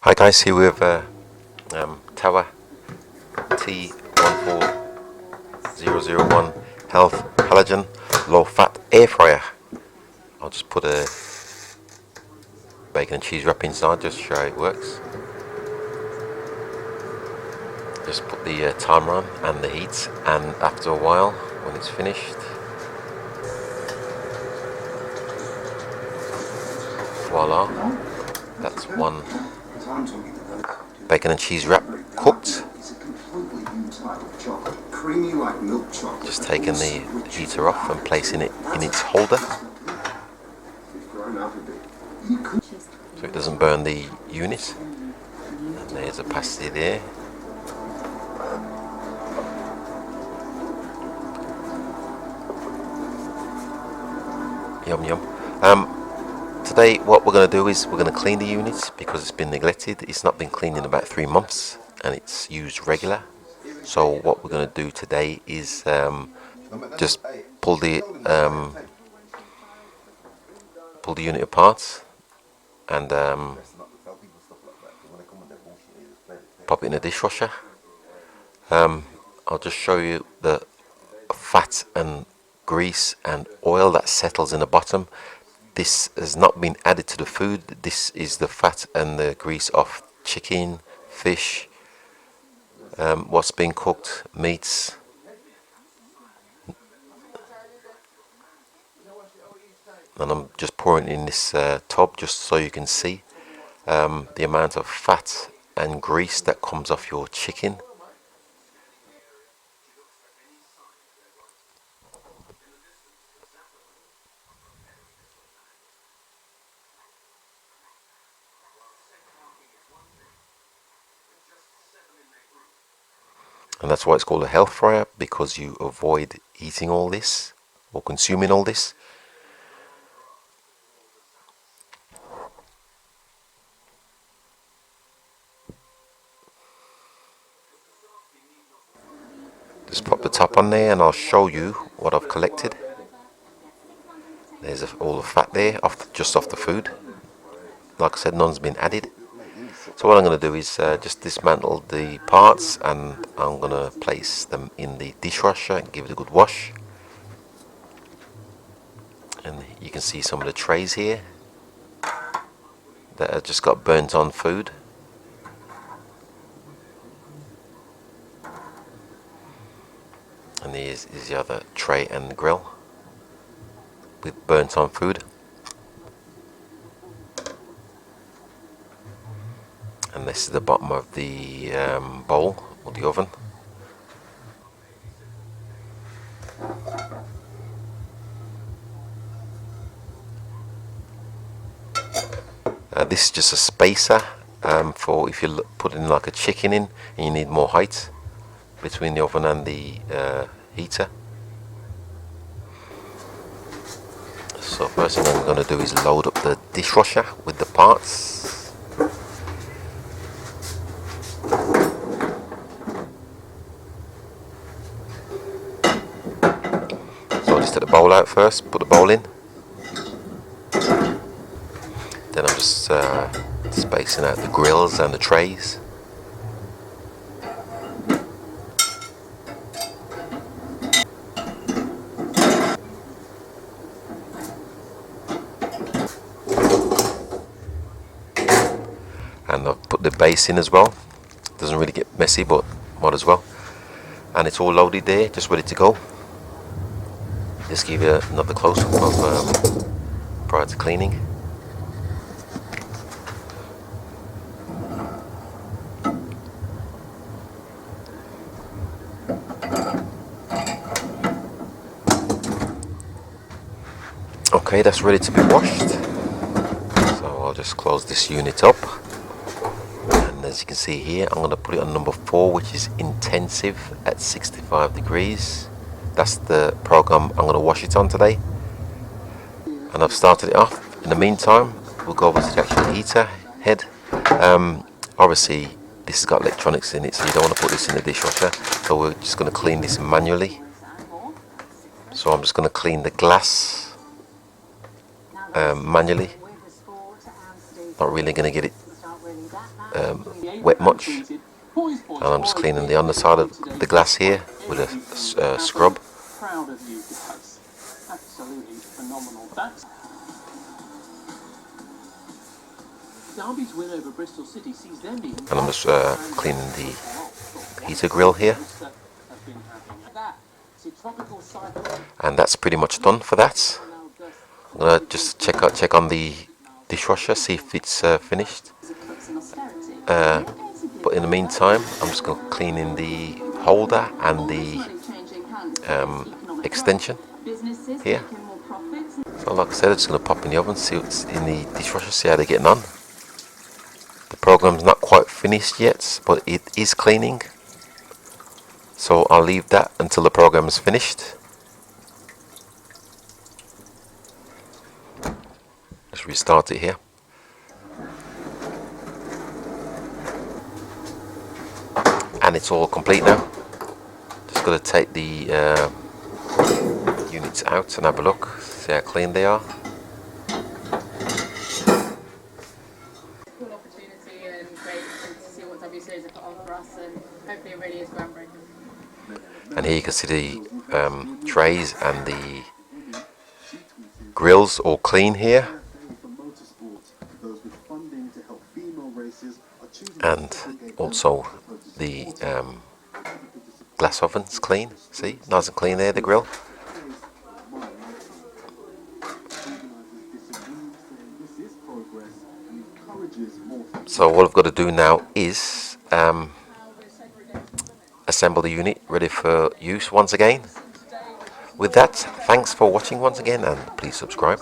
Hi guys, here with Tower T14001 Health Halogen Low Fat Air Fryer. I'll just put a bacon and cheese wrap inside just to show how it works. Just put the timer on and the heat, and after a while, when it's finished, voila, that's one bacon and cheese wrap cooked. Just taking the heater off and placing it in its holder so it doesn't burn the unit. And there's a pasty there. Yum yum. Today what we're going to do is we're going to clean the unit because it's been neglected. It's not been cleaned in about 3 months and it's used regular. So what we're going to do today is just pull the unit apart and pop it in a dishwasher. I'll just show you the fat and grease and oil that settles in the bottom. This has not been added to the food. This is the fat and the grease of chicken, fish, what's been cooked, meats. And I'm just pouring in this tub just so you can see the amount of fat and grease that comes off your chicken. And that's why it's called a health fryer, because you avoid eating all this or consuming all this. Just pop the top on there and I'll show you what I've collected. There's all the fat there, just off the food. Like I said, none's been added. So what I'm going to do is just dismantle the parts, and I'm going to place them in the dishwasher and give it a good wash. And you can see some of the trays here that have just got burnt on food. And here's the other tray and grill with burnt on food. And this is the bottom of the bowl or the oven. This is just a spacer for if you're putting like a chicken in and you need more height between the oven and the heater. So first thing I'm going to do is load up the dishwasher with the parts. So I'll just take the bowl out first, put the bowl in. Then I'm just spacing out the grills and the trays. And I've put the base in as well. Doesn't really get messy, but might as well. And it's all loaded there, just ready to go. Just give you another close-up of prior to cleaning. Okay, that's ready to be washed. So I'll just close this unit up. And as you can see here, I'm going to put it on number 4, which is intensive at 65 degrees. That's the program I'm going to wash it on today. And I've started it off. In the meantime, we'll go over to the actual heater head. Obviously, this has got electronics in it, so you don't want to put this in the dishwasher. So we're just going to clean this manually. So I'm just going to clean the glass manually. Not really going to get it wet much. And I'm just cleaning the underside of the glass here with a scrub. Proud of you guys. Absolutely phenomenal. Derby's win over Bristol City sees them being. And I'm just cleaning the heater grill here. And that's pretty much done for that. I'm gonna just check on the dishwasher, see if it's finished. But in the meantime, I'm just going to clean in the holder and the extension here. So like I said, I'm just going to pop in the oven, see what's in the dishwasher, see how they're getting on. The program's not quite finished yet, but it is cleaning. So I'll leave that until the program is finished. Let's restart it here. And it's all complete now. Just got to take the units out and have a look, see how clean they are. Cool opportunity and great to see what WCA's have put on for us, and hopefully it really is groundbreaking. And here you can see the trays and the grills all clean here. And also the glass oven's clean. See, nice and clean there, the grill. So what I've got to do now is assemble the unit ready for use once again. With that, thanks for watching once again, and please subscribe.